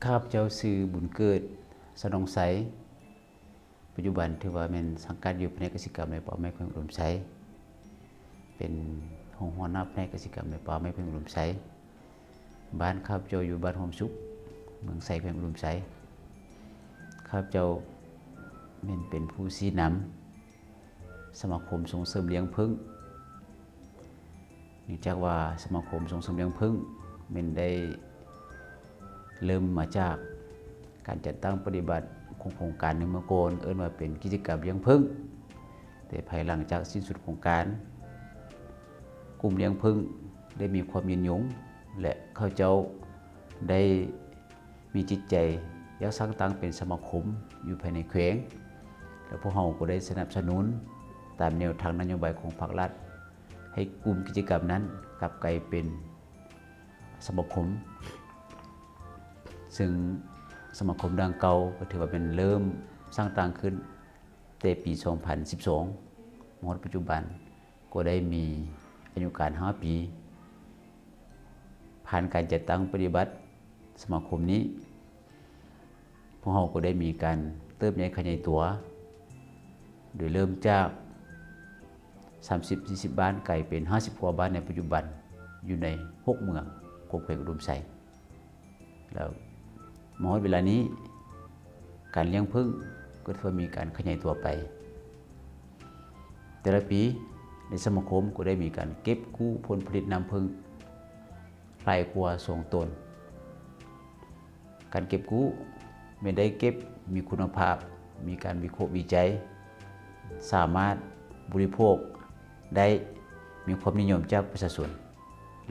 ข้าพเจ้าชื่อบุญเกิดสนองไสปัจจุบันถือว่าเป็นสังกัดอยู่แผนกกสิกรรมในป่าไม้เพิ่งอุดมไสเป็นหัวหน้าแผนกกสิกรรมในป่าไม้เพิ่งอุดมไสบ้านข้าพเจ้าอยู่บ้านโฮมสุขเมืองไสเพิ่งอุดมไสข้าพเจ้าเป็นผู้ชี้นำสมาคมส่งเสริมเลี้ยงผึ้งเนื่องจากว่าสมาคมส่งเสริมเลี้ยงผึ้งได้เริ่มมาจากการจัดตั้งปฏิบัติโครงการหนึ่งเมื่อก่อนเอิ้นว่าเป็นกิจกรรมเลี้ยงผึ้งแต่ภายหลังจากสิ้นสุดโครงการกลุ่มเลี้ยงผึ้งได้มีความยืนยงและเขาเจ้าได้มีจิตใจอยากสร้างตั้งเป็นสมาคมอยู่ภายในแขวงและพวกเราก็ได้สนับสนุนตามแนวทางนโยบายของภาครัฐให้กลุ่มกิจกรรมนั้นกลับกลายเป็นสมาคมซึ่งสมาคมดังเก่าก็ถือว่าเป็นเริ่มสร้างตั้งขึ้นในปี 2012 ปัจจุบันก็ได้มีอายุการ 5 ปีผ่านการจัดตั้งปฏิบัติสมาคมนี้พวกเราก็ได้มีการเติบใหญ่ขยายตัวโดยเริ่มจาก 30-40 บ้านไกลเป็น 50 กว่าบ้านในปัจจุบันอยู่ใน 6 เมืองของแขวงอุดมไสแล้วเวลานี้การเลี้ยงผึ้งก็ถือว่ามีการขยายตัวไปแต่ละปีในสมาคมก็ได้มีการเก็บกู้ผลผลิตน้ำผึ้งหลายกว่า2 ตนการเก็บกู้ไม่ได้เก็บมีคุณภาพมีการวิเคราะห์วิจัยสามารถบริโภคได้มีความนิยมจากประชาชน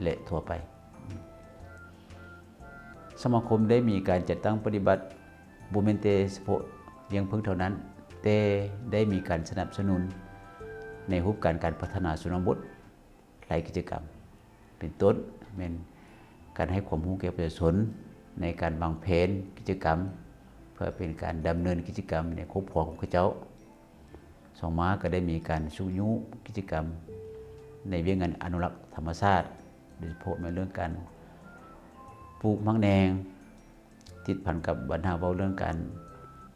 และทั่วไปสมาคมได้มีการจัดตั้งปฏิบัติบ่แม่นแต่เฉพาะเลี้ยงผึ้งเท่านั้นแต่ได้มีการสนับสนุนในรูปการพัฒนาชนบทหลายกิจกรรมเป็นต้นเป็นการให้ความรู้แก่ประชาชนในการวางแผนกิจกรรมเพื่อเป็นการดำเนินกิจกรรมในครอบครัวของเขาเจ้าสองมาก็ได้มีการสู้ยุกิจกรรมในเรื่องงานอนุรักษ์ธรรมชาติโดยเฉพาะในเรื่องการปลูกมังแดงติดพันกับบรรณาเว้าเรื่องการ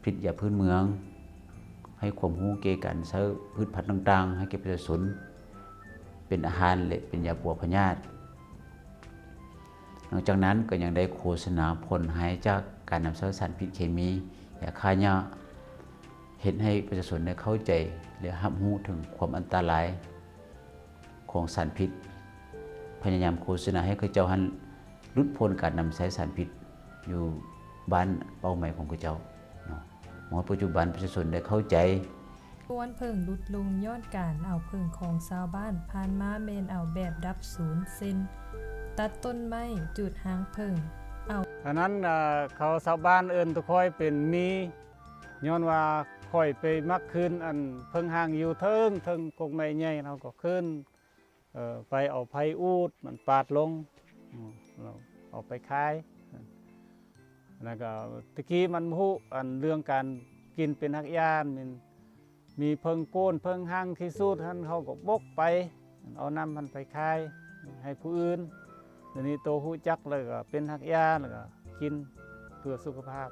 ผลิตยาพื้นเมืองให้ความรู้เกี่ยวกับใช้พืชพันธุ์ต่างๆให้แก่ประชาชนเป็นอาหารและเป็นยาปัวพยาธินอกจากนั้นก็ยังได้โฆษณาผลหายจากการนำใช้สารพิษเคมียาฆ่าหญ้าเห็นให้ประชาชนได้เข้าใจและรับรู้ถึงความอันตรายของสารพิษพยายามโฆษณาให้เขาเจ้าหันลดพ้นการนำใช้สารพิษอยู่บ้านเป้าหมายของเขาเจ้าปัจจุบันประชาชนได้เข้าใจส่วนเพิ่งลดลงย้อนการเอาเพิ่งของชาวบ้านผ่านมาแม่นเอาแบบดับศูนย์เส้นตัดต้นไม้จุดหางเพิ่งฉะนั้นเขาชาวบ้านเอิ้นตะค่อยเป็นมีย้อนว่าค่อยไปมักขึ้นอันเพิ่งห่างอยู่เทิงกกไม้ใหญ่เราก็ขึ้นไปเอาไผอูดมันปาดลงเราเอาไปขายแล้วก็ตะกี้มันฮู้อันเรื่องการกินเป็นหักยานมันมีเพิ่งโกนเพิ่งห่างที่สุดท่านเขาก็บกไปเอาน้ำมันไปขายให้ผู้อื่นเดี๋ยวนี้โตฮู้จักเลยก็เป็นหักยาแล้วก็กินเพื่อสุขภาพ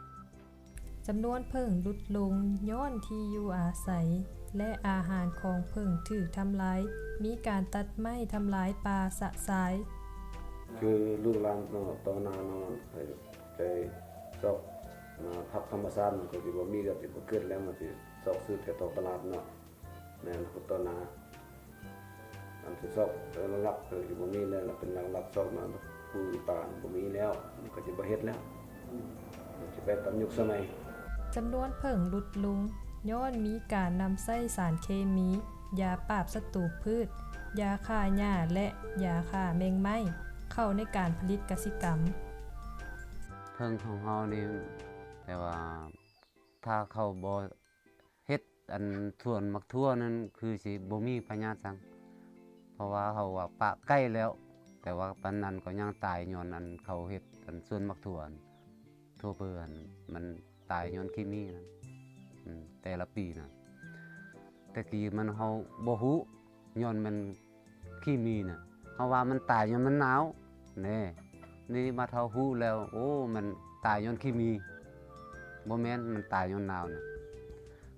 จำนวนเพิ่งลดลงย้อนที่อยู่อาศัยและอาหารของเพิ่งถูกทำลายมีการตัดไม้ทำลายป่าสะสายคือลูกหลานตอนนั้นไปซอกพักธรรมชาติมันก็สิบ่มีแล้วสิบ่เกิดแล้วมันสิซอกซื้อแต่ตลาดเนาะแม่นตอนนั้นอันที่ซอกหลักก็สิบ่มีแล้วเป็นหลักซอกมาผู้ป่าบ่มีแล้วมันก็สิบ่เฮ็ดแล้วมันสิไปตามยุคสมัยจำนวนเพิ่งลดลงย้อนมีการนำใช้สารเคมียาปราบศัตรูพืชยาฆ่าหญ้าและยาฆ่าแมงไม้เข้าในการผลิตกสิกรรมเพิ่งของเฮานี่แต่ว่าถ้าเขาบ่เฮ็ดอันส่วนมักทั่วนั้นคือสิบ่มีพยาธิซังเพราะว่าเขาว่าปะใกล้แล้วแต่ว่าปานนั้นก็ยังตายย้อนอันเขาเฮ็ดอันส่วนมักทั่วทั่วเพิ่นมันตายย้อนเคมีนะแต่ละปีนะแต่กี้มันเฮาบ่ฮู้ย้อนมันเคมีน่ะเฮาว่ามันตายย้อนมันหนาวแน่ นี่มาเท่าฮู้แล้วโอ้มันตายย้อนเคมีบ่แม่นมันตายย้อนหนาวนะ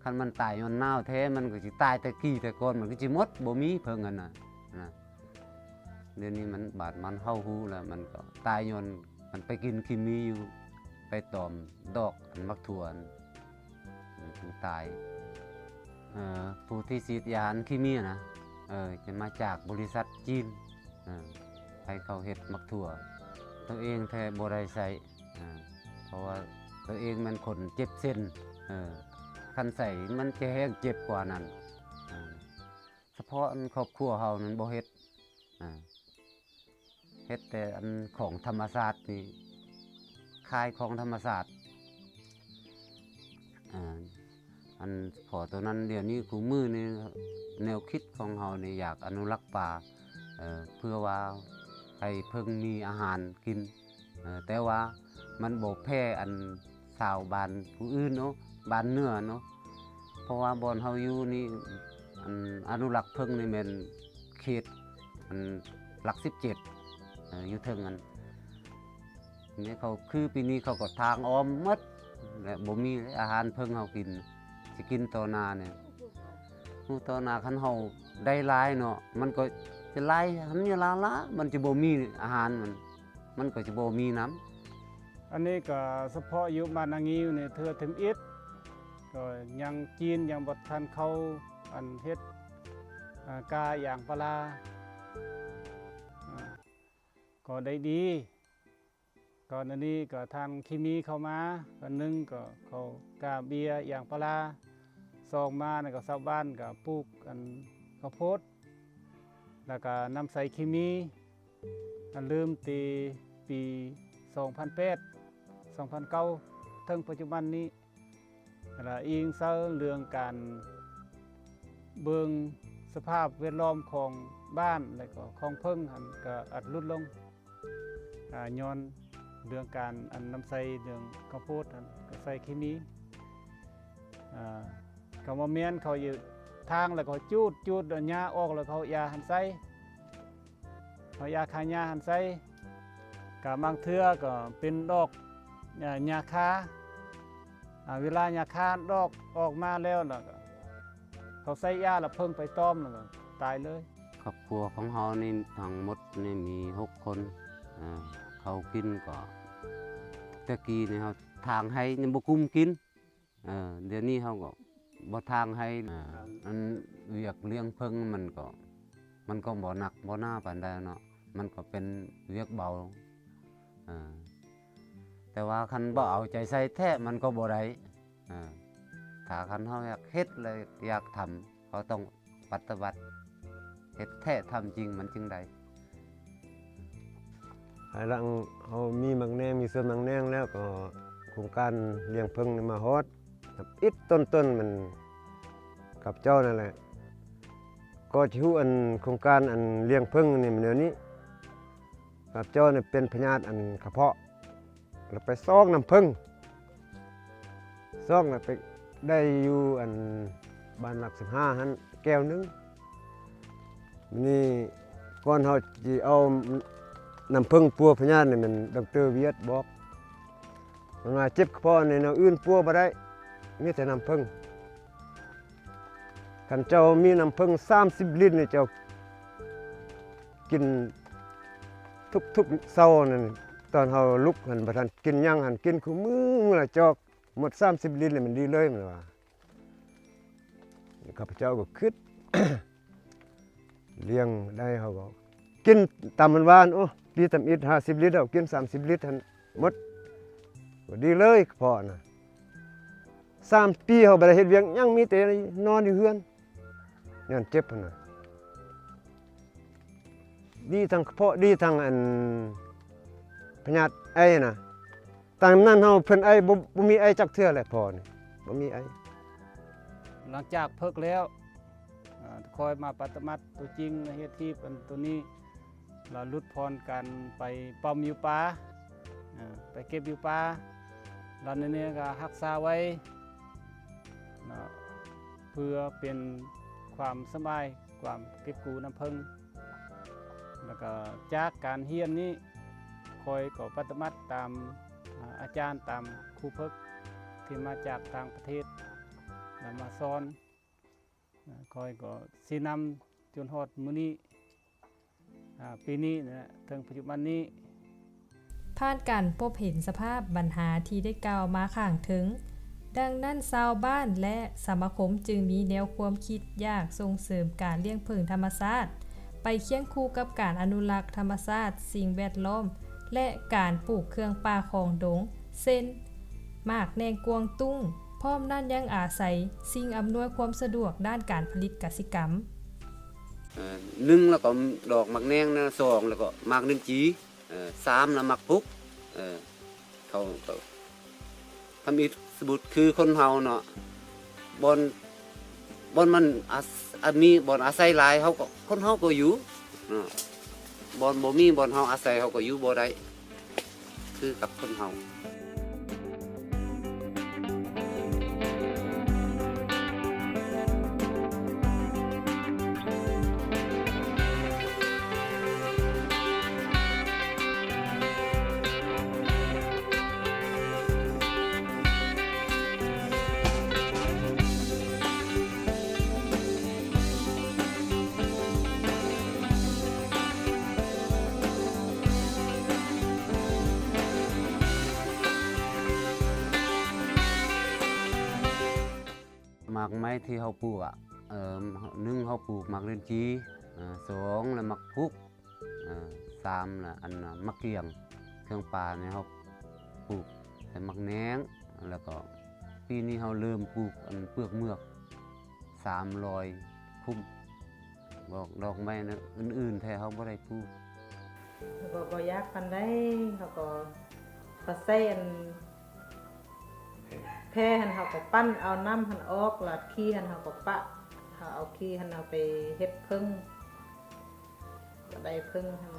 คันมันตายย้อนหนาวแท้มันก็สิตายแต่กี้แต่ก่อนมันก็สิหมดบ่มีเพิ่งกันนะเดี๋ยวนี้มันบาดมันเฮาฮู้แล้วมันก็ตายย้อนมันไปกินเคมีอยู่ไปตอมดอกอันมักถั่วมันถึงตายผู้ที่ฉีดยาอันเคมีนะจะมาจากบริษัทจีนให้เขาเฮ็ดมักถั่วตัวเองแท้บ่ได้ใช้เพราะว่าตัวเองมันคนเจ็บเส้นคันใส่มันจะแห้งเจ็บกว่านั้นเฉพาะครอบครัวเฮานั้นบ่เฮ็ดเฮ็ดแต่อันของธรรมชาตินี่คายของธรรมชาติอันพอตัวนั้นเดี๋ยวนี้กูมือนี่แนวคิดของเฮานี่อยากอนุรักษ์ป่าเพื่อว่าให้เพิ่งมีอาหารกินแต่ว่ามันบ่แพ้อันชาวบ้านผู้อื่นเนาะบ้านเหนือเนาะเพราะว่าบ่อนเฮาอยู่นี่อนุรักษ์เพิ่งนี่แม่นเขตหลัก17อยู่เทิงอันนี่เขาคือปีนี้เขาก็ทางอ้อมหมดและบ่มีอาหารเพิ่งเฮากินสิกินต่อนาเนี่ยต่อนาคันเฮาได้หลายเนาะมันก็จะหลายหันอย่าละมันจะบ่มีอาหารมันก็จะบ่มีน้ำ อันนี้ก็เฉพาะอยู่บ้านนางงิ้วนี่เทื่อถึงอิฐก็ยังจีนยังบ่ทันเข้าอันเฮ็ดกาอย่างปลาก็ได้ดีก่อนอันนี้ก็ทางเคมีเข้ามาอันนึงก็เขากาเบียอย่างปลาซองมาแล้วก็ชาวบ้านก็ปลูกอันข้าวโพดแล้วก็นำใส่เคมีอันลืมตีปี2008 2009ถึงปัจจุบันนี้แล้วอิงเซาเรื่องการเบิ่งสภาพแวดล้อมของบ้านแล้วก็ของเพิ่งหันก็อัดลดลงย้อนเรื่องการอันนำใส่เรื่องข้าวโพดก็ใส่เคมีเขามาเมียนเขาอยู่ทางแล้วเขาจูดหญ้าออกแล้วเขายาหันใส่เขายาคาหญ้าหันใส่กับบางเทื่อก็เป็นดอกหญ้าคาเวลาหญ้าคาดอกออกมาแล้วล่ะเขาใส่ยาแล้วเพิ่งไปต้อมแล้วก็ตายเลยครอบครัวของเฮานี่ทั้งหมดนี่มี6คนเขากินก็ตะกี้นี่เฮาทางให้ยังบ่กุมกินเดี๋ยวนี้เฮาก็บ่ทางให้อันเวียกเลี้ยงเพิ่งมันก็บ่หนักบ่หน้าปานใดเนาะมันก็เป็นเวียกเบาแต่ว่าคันบ่เอาใจใส่แท้มันก็บ่ได้ถ้าคันเฮาอยากเฮ็ดเลยอยากทำเขาต้องปฏิบัติเฮ็ดแท้ทำจริงมันจึงได้ภายหลังเฮามีมังแนงมีส่วนมังแนงแล้วก็โครงการเลี้ยงผึ้งมาฮอดอิดต้นมันกับเจ้านั่นแหละก็ชื่ออันโครงการอันเลี้ยงผึ้งนี่มันเดี๋ยวนี้กับเจ้าเนี่ยเป็นพญาติอันกระเพาะเราไปซอกน้ำผึ้งซอกแล้วไปได้อยู่อันบ้านหลัก15หันแก้วนึงนี่ก่อนเฮาสิเอาน้ำผึ้งปัวพญาตินี่มันดร.เวียดบอกมันว่าเจ็บกระเพาะนี่แนวอื่นปัวบ่ได้มีแต่น้ำผึ้งคันเจ้ามีน้ำผึ้ง30ลิตรนี่เจ้ากินทุกเช้านั่นตอนเฮาลุกหันบ่ทันกินหยังหันกินคู่มื้อละจอกหมด30ลิตรเลยมันดีเลยมันว่าข้าพเจ้าก็คิด เลี้ยงได้เฮาก็กินตามมันหวานโอ้ดีตามอิด50ลิตรเอากิน30ลิตรหั่นหมดก็ดีเลยพอน่ะ3 ปีเฮาบ่ได้เฮ็ดเวียกยังมีแต่นอนอยู่เฮือนย้อนเจ็บหั่นน่ะดีทั้งกระเพาะดีทั้งอันพญาติไอน่ะตามนั้นเฮาเพิ่นไอบ่มีไอจักเทื่อแหละพอนี่บ่มีไอหลังจากเพิกแล้วคอยมาปฏิบัติตัวจริงเฮ็ดที่เป็นตัวนี้เราลดพรกันไปป้อมอยู่ป่าไปเก็บอยู่ป่าเราเนี่ยก็รักษาไว้เพื่อเป็นความสบายความเก็บกู้น้ำผึ้งแล้วก็จากการเฮียนนี้ค คอยก็ปฏิบัติตามอาจารย์ตามครูฝึกที่มาจากต่างประเทศแล้วมาสอนคอยก็สินำจนฮอดมื้อนี้ปีนี้นะถึงปัจจุบันนี้ ผ่านการพบเห็นสภาพปัญหาที่ได้กล่าวมาข้างถึง ดังนั้นชาวบ้านและสมาคมจึงมีแนวความคิดอยากส่งเสริมการเลี้ยงผึ้งธรรมชาติไปเคียงคู่กับการอนุรักษ์ธรรมชาติสิ่งแวดล้อมและการปลูกเครื่องป่าของดงเช่นหมากแนงกวงตุ้งพร้อมนั่นยังอาศัยสิ่งอำนวยความสะดวกด้านการผลิตกสิกรรม 1แล้วก็ดอกหมากแนงนะ2แล้วก็หมากลิ้นจี3แล้วหมากพุกเขาก็ทำอีกสบุตคือคนเฮาเนาะบอนมันมีบอนอาศัยหลายเฮาก็คนเฮาก็อยู่เนาะบอนบ่มีบอนเฮาอาศัยเฮาก็อยู่บ่ได้คือกับคนเฮา หมากไม้ที่เขาปลูก1เขาปลูกหมากลิ้นจี2แล้วหมากพุก3แล้วอันมะเกียงเครื่องป่าเนี่ยเขาปลูกแต่หมากแหนงแล้วก็ปีนี้เขาเริ่มปลูกอันเปลือกเมือก300คุ้มบอกดอกไม้นะอื่นๆแท้เขาบ่ได้ปลูก ก็บ่อยากปานใดเขาก็ใส่อันแพร่หันเขาก็ปั้นเอาน้ำหันออกลาดขี้หันเขาก็ปะเขาเอาขี้หันเอาไปเฮ็ดผึ้งก็ได้ผึ้งหัน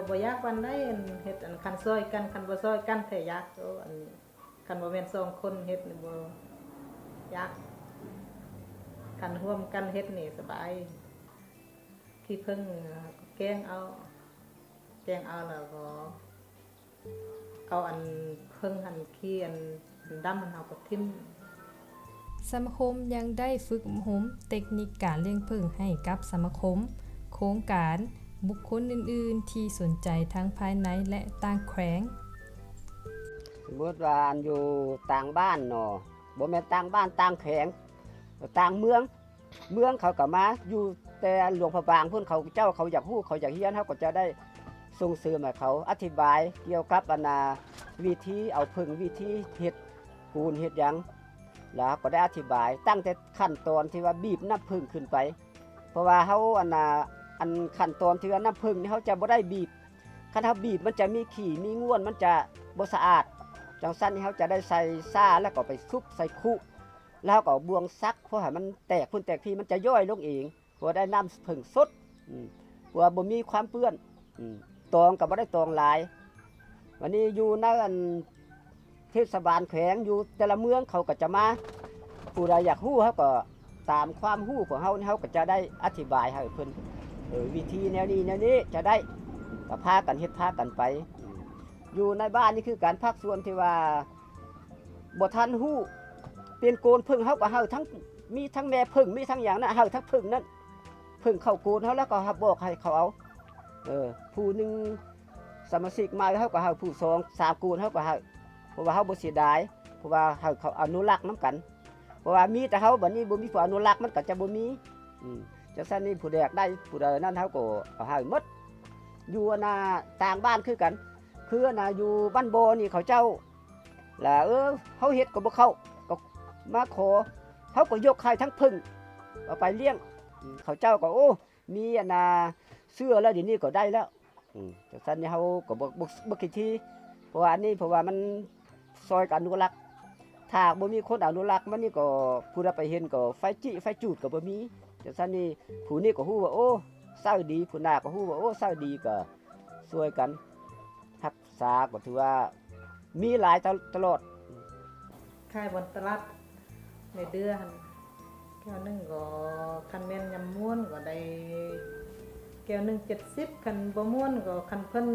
บ่อยากปานใดอันเฮ็ดอันคันซอยกันคันบ่ซอยกันแท้ยากโอ้อันคันบ่แม่น2คนเฮ็ดนี่บ่ยากคันร่วมกันเฮ็ดนี่สบายขี้ผึ้งแกงเอาแล้วก็เอาอันเพิ่งหันขี้อันดำมันเอาไปทิ่ม สมาคมยังได้ฝึกอบรมเทคนิคการเลี้ยงผึ้งให้กับสมาคม โครงการบุคคลอื่นๆที่สนใจทั้งภายในและต่างแขวง สมมติว่าอันอยู่ต่างบ้านเนาะบ่แม่นต่างบ้านต่างแขวงต่างเมืองเขาก็มาอยู่แต่หลวงพระบางเพิ่นเขาเจ้าเขาอยากฮู้เขาอยากเรียนเฮาก็จะได้ส่งเสริมให้เขาอธิบายเกี่ยวกับวิธีเอาผึ้งวิธีเฮ็ดปูนเฮ็ดหยังแล้วก็ได้อธิบายตั้งแต่ขั้นตอนที่ว่าบีบน้ำผึ้งขึ้นไปเพราะว่าเฮาอันขั้นตอนที่ว่าน้ำผึ้งนี่เฮาจะบ่ได้บีบคันเฮาบีบมันจะมีขี้มีง่วนมันจะบ่สะอาดจังซั่นนี่เฮาจะได้ใส่ซ่าแล้วก็ไปซุบใส่คุแล้วก็บวงซักเพราะให้มันแตกพุ่นแตกพี่มันจะย่อยลงเองเพราะได้น้ำผึ้งสดเพราะว่าบ่มีความเปื้อนตองก็บ่ได้ตองหลายวันนี้อยู่ในเทศบาลแขวงอยู่แต่ละเมืองเขาก็จะมาผู้ใดอยากฮู้เขาก็ตามความฮู้ของเฮานี่เฮาก็จะได้อธิบายให้เพิ่นวิธีแนวนี้จะได้ก็พากันเฮ็ดพากันไปอยู่ในบ้านนี่คือการภาคส่วนที่ว่าบ่ทันฮู้เป็นโกนผึ้งเฮาก็เฮาทั้งมีทั้งแม่ผึ้งมีทั้งอย่างนั้นเฮาทั้งผึ้งนั้นผึ้งเข้าโกนเฮาแล้วก็บอกให้เขาเอาผู้หนึ่งสมาชิกมาเฮาก็เฮาผู้2 3โกนเฮาก็เฮาเพราะว่าเฮาบ่เสียดายเพราะว่าเขาอนุรักษ์นํกันเพราะว่ามีแต่เฮาบัดนี้บ่มีผู้อนุรักษ์มันก็จะบ่มีจังซั่นนี่ผู้แดกได้ผู้ใดนั้นเฮาก็เอาให้หมดอยู่ต่างบ้านคือกันคืออยู่บ้านโบนี่เขาเจ้าล่ะเฮาเฮ็ดก็บ่เข้าก็มาขอเฮาก็ยกให้ทั้งผึ้งเอาไปเลี้ยงเขาเจ้าก็โอ้มีเสื้อแล้วเดี๋ยวนี้ก็ได้แล้วจังซั่นนี่เฮาก็บ่คิดทีเพราะว่ามันซอยกันอนุรักษ์ถ้าบ่มีคนอนุรักษ์มันนี่ก็ผู้ใดไปเห็นก็ไฟจิไฟจูดก็บ่มีจังซั่นนี่ผู้นี้ก็ฮู้ว่าโอ้เศร้าดีผู้หน้าก็ฮู้ว่าโอ้เศร้าดีก็ช่วยกันรักษาก็ถือว่ามีหลายตลอด ขายบนตลาดในเดือนแก้วนึงก็คันแม่นยำม้วนก็ได้แก้ ก้วหนึง70คันบ่ม่วนก็คันเพิ่น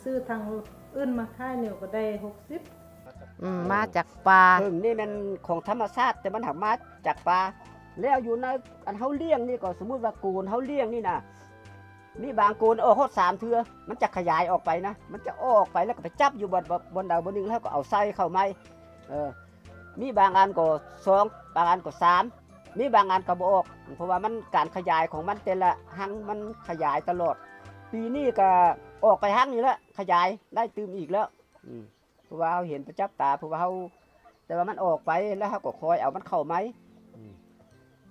ซื้อทางอื่นมาขายเนี่ยก็ได้60 มาจากป่า ผึ่งนี่มันของธรรมชาติแต่มันหักมาจากป่าแล้วอยู่ในอันเฮาเลี้ยงนี่ก็สมมุติว่าโกนเฮาเลี้ยงนี่นะมีบางโกนฮอด3เทื่อมันจะขยายออกไปนะมันจะออกไปแล้วก็ไปจับอยู่บนดาวบนนึงแล้วก็เอาใส่เข้าไม้มีบางอันก็2บางอันก็3มีบางอันก็บ่ออกเพราะว่ามันการขยายของมันแต่ละหังมันขยายตลอดปีนี้ก็ออกไปหังนี่แล้วขยายได้ตื่มอีกแล้วเพราะว่าเราเห็นประจับตาเพราะว่าเราแต่ว่ามันออกไปแล้วเราก็คอยเอามันเข้าไม้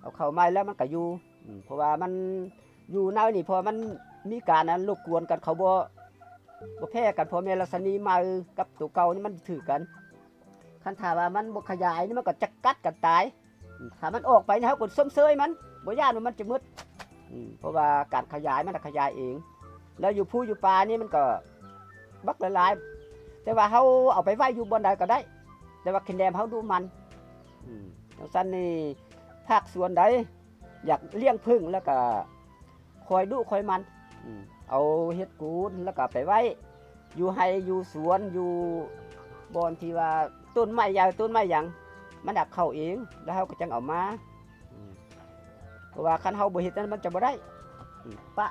เอาเข้าไม้แล้วมันก็อยู่เพราะว่ามันอยู่ในนี่พอมันมีการนั้นรบกวนกันเขาบ่แพ้กันพอแม่ลักษณีมากับตัวเก่านี่มันถือกันคันถ้าว่ามันบ่ขยายนี่มันก็จะกัดกันตายถ้ามันออกไปนะเขาก็ส้มเซยมันบ่ย่านว่ามันจะมืดเพราะว่าการขยายมันขยายเองแล้วอยู่ผู้อยู่ป่านี่มันก็บักหลายๆแต่ว่าเขาเอาไปไว้อยู่บนใดก็ได้แต่ว่าคินแดมเขาดูมันสั้นนี่ภาคส่วนใดอยากเลี้ยงผึ้งแล้วก็คอยดูคอยมันเอาเฮ็ดกูนแล้วก็ไปไว้อยู่ให้อยู่สวนอยู่บอนที่ว่าต้นไม้ใหญ่ต้นไม้หยังมันดักเข้าเองแล้วเขาก็จังเอามาเพราะว่าคันเฮาบ่เฮ็ดนั้นมันจะบ่ได้ปะ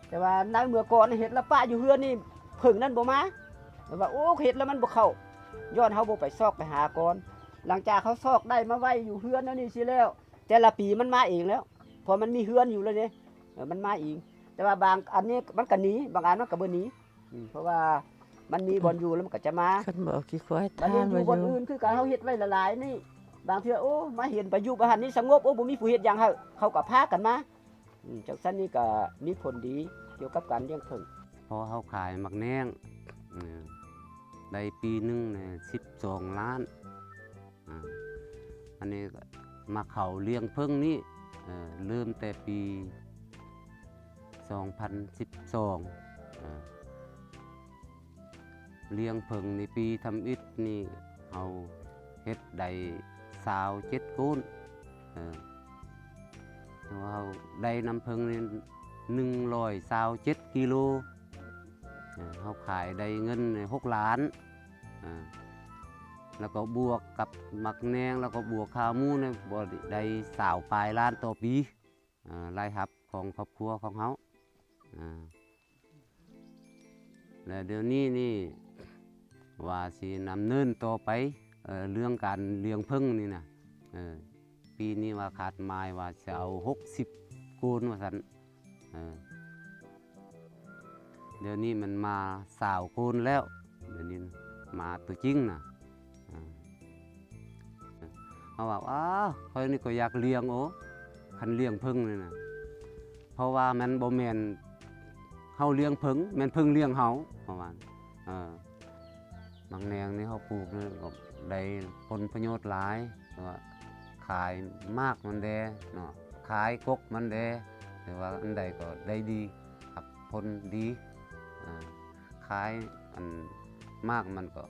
แต่ว่าในเมื่อก่อนเฮ็ดแล้วปะอยู่เฮือนนี่ผึ้งนั้นบ่มาแต่ว่าโอ้เฮ็ดแล้วมันบ่เข้าย้อนเฮาบ่ไปซอกไปหาก่อนหลังจากเขาซอกได้มาไว้อยู่เฮือนแล้วนี่สิแล้วแต่ละปีมันมาเองแล้วพอมันมีเฮือนอยู่แล้วนี่มันมาเองแต่ว่าบางอันนี้มันก็หนีบางอันมันก็บ่หนีเพราะว่ามันมีบ่อนอยู่แล้วมันก็จะมา คันบอกกี่ควาย บาง ทาน อยู่ มา บ่อน อยู่ อื่นคือการเฮาเฮ็ดไว้ละลายนี่บางเทื่อโอ้มาเห็นไปอยู่บ้านนี้สงบโอ้บ่มีผู้เฮ็ดหยังเขาก็พากันมาจังซั่นนี่ก็มีผลดีเกี่ยวกับการเลี้ยงผึ้ง พอเขาขายมักแนงได้ปีหนึงเนี่ย12 ล้านอันนี้ก็มาเขาเลี้ยงผึ้งนี่เริ่มแต่ปี 2012เลี้ยงผึ้งในปีทำอิฐนี่เอาเฮ็ดได้27 กูนเราได้น้ำผึ้งนี่127 กิโลเขาขายได้เงิน6 ล้านแล้วก็บวกกับมักแนงแล้วก็บวกข้าวหมูเนี่ยได้20 ปลายล้านต่อปีรายรับของครอบครัวของเขาแล้วเดี๋ยวนี้นี่ว่าสินำเนินต่อไปเรื่องการเลี้ยงผึ้งนี่นะปีนี้ว่าขาดไม้ว่าจะเอา60 กูนว่าสันเดี๋ยวนี้มันมา20 กูนแล้วเดี๋ยวนี้มาตัวจริงนะเขาบอกเขานี่ก็อยากเลี้ยงคันเลี้ยงผึ้งเลยนะเพราะว่ามันบ่แม่นเฮาเลี้ยงผึ้งแม่นผึ้งเลี้ยงเฮาประมาณบางแนงนี่เขาปลูกนี่ก็ได้ผลประโยชน์หลายว่าขายมากมันแดเนาะขายกกมันแดแต่ว่าอันใดก็ได้ดีครับผลดีขายอันมากมันก็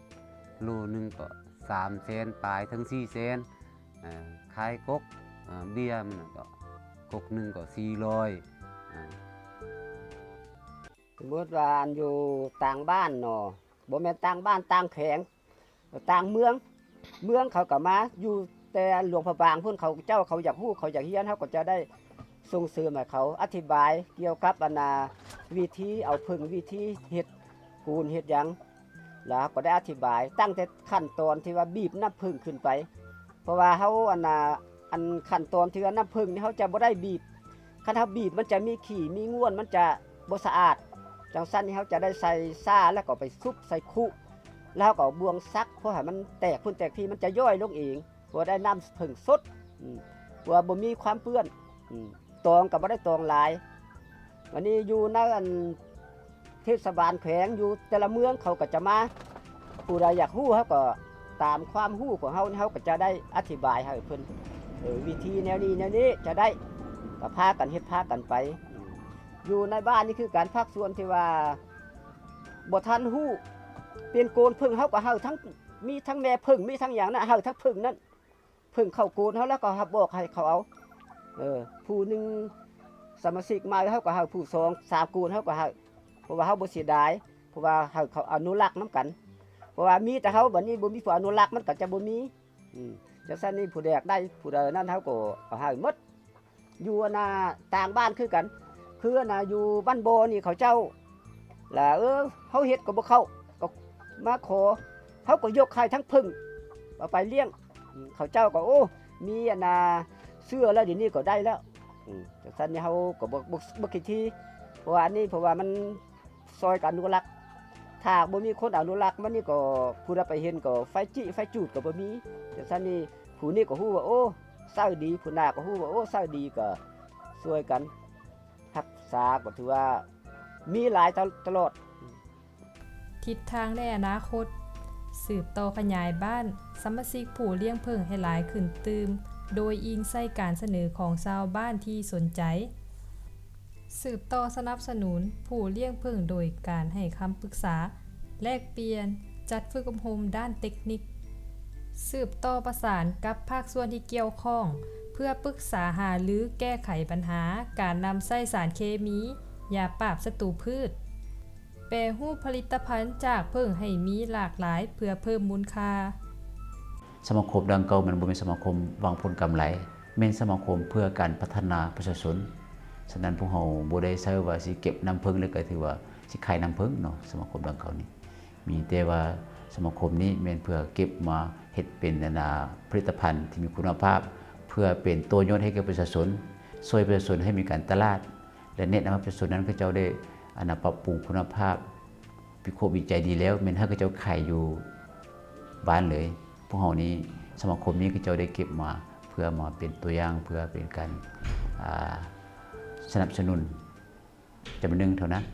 โลนึงก็3 แสนปลายถึง4 แสนขายกกเบี้ยมันก็กกนึงก็400สมมติว่าอันอยู่ต่างบ้านเนาะบ่แม่นต่างบ้านต่างแข็งต่างเมืองเขาก็มาอยู่แต่หลวงพระบางพุ่นเขาเจ้าเขาอยากฮู้เขาอยากเรียนเขาก็จะได้ส่งเสริมให้เขาอธิบายเกี่ยวกับวิธีเอาผึ้งวิธีเฮ็ดปูนเฮ็ดหยังแล้วก็ได้อธิบายตั้งแต่ขั้นตอนที่ว่าบีบน้ำผึ้งขึ้นไปเพราะว่าเขาอันขั้นตอนที่ว่าน้ำผึ้งนี่เขาจะบ่ได้บีบคันเขาบีบมันจะมีขี้มีง่วนมันจะบ่สะอาดจังซั่นนี่เขาจะได้ใส่ซ่าแล้วก็ไปซุปใส่คุแล้วก็บวงซักเพราะให้มันแตกพุ่นแตกพี่มันจะย่อยลงเองบ่ได้น้ำผึ้งสดว่าบ่มีความเปื้อนตองก็บ่ได้ตองหลายวันนี้อยู่ในเทศบาลแขวงอยู่แต่ละเมืองเขาก็จะมาผู้ใดอยากฮู้เขาก็ตามความฮู้ของเขาเขาก็จะได้อธิบายให้เพิ่นวิธีแนวนี้จะได้ก็พากันเฮ็ดพากันไปอยู่ในบ้านนี่คือการภาคส่วนที่ว่าบ่ทันฮู้เป็นโกนผึ้งเฮาก็เฮาทั้งมีทั้งแม่ผึ้งมีทั้งอย่างนั้นเฮาทั้งผึ้งนั้นผึ้งเข้าโกนเฮาแล้วก็บอกให้เขาเอาผู้หนึง สมาชิกมาเฮาก็เฮาผู้สองสามกูลเฮาก็เฮาเพราะว่าเฮาบ่เสียดายเพราะว่าเขาอนุรักษ์นํกันเพราะว่ามีแต่เฮาบัดนี้บ่มีผู้อนุรักษ์มันก็จะบ่มีจังซั่นนี่ผู้แดกได้ผู้ใดนั้นเฮาก็เอาให้หมดอยู่น่ะต่างบ้านคือกันคือน่ะอยู่บ้านโบนี่เขาเจ้าล่ะเฮาเฮ็ดก็บ่เข้าก็มาขอเฮาก็ยกให้ทั้งพึ่งเอาไปเลี้ยงเขาเจ้าก็โอ้มีอันน่ะเสื้อแล้วเดี๋ยวนี้ก็ได้แล้วจังซั่นนี่เฮาก็บ่คิดทีเพราะว่าอันนี้เพราะว่ามันซอยกันอนุรักษ์ถ้าบ่มีคนอนุรักษ์มันนี่ก็ผู้ใดไปเห็นก็ไฟจิไฟจูดก็บ่มีจังซั่นนี่ผู้นี้ก็ฮู้ว่าโอ้เศร้าดีผู้หน้าก็ฮู้ว่าโอ้เศร้าดีก็ช่วยกันรักษาก็ถือว่ามีหลายตลอด ทิศทางในอนาคต สืบต่อขยายบ้านสมาชิกผู้เลี้ยงเพิ่งให้หลายขึ้นตืมโดยอิงใส่การเสนอของชาวบ้านที่สนใจ สืบต่อสนับสนุนผู้เลี้ยงเพิ่งโดยการให้คำปรึกษาแลกเปลี่ยนจัดฝึกอบรมด้านเทคนิค สืบต่อประสานกับภาคส่วนที่เกี่ยวข้องเพื่อปรึกษาหารือแก้ไขปัญหาการนำใส่สารเคมียาปราบศัตรูพืชแปรรูปผลิตภัณฑ์จากเพิ่งให้มีหลากหลายเพื่อเพิ่มมูลค่าสมาคมดังเก่ามันบ่เป็นสมาคมหวังผลกำไรแม่นสมาคมเพื่อการพัฒนาประชาชนฉะนั้นพวกเราบ่ได้ใช้ว่าสิเก็บน้ำผึ้งหรือก็ถือว่าสิขายน้ำผึ้งเนาะสมาคมดังเก่านี้มีแต่ว่าสมาคมนี้แม่นเพื่อเก็บมาเฮ็ดเป็นผลิตภัณฑ์ที่มีคุณภาพเพื่อเป็นตัวยอดให้แก่ประชาชนช่วยประชาชนให้มีการตลาดและแนะนำให้ประชาชนนั้นเขาเจ้าได้ปรับปรุงคุณภาพวิจัยดีแล้วแม่นให้เขาเจ้าขายอยู่บ้านเลยพวกเรานี้สมาคมนี้เขาเจ้าได้เก็บมาเพื่อมาเป็นตัวอย่างเพื่อเป็นการสนับสนุนจำนวนหนึ่งเท่านั้น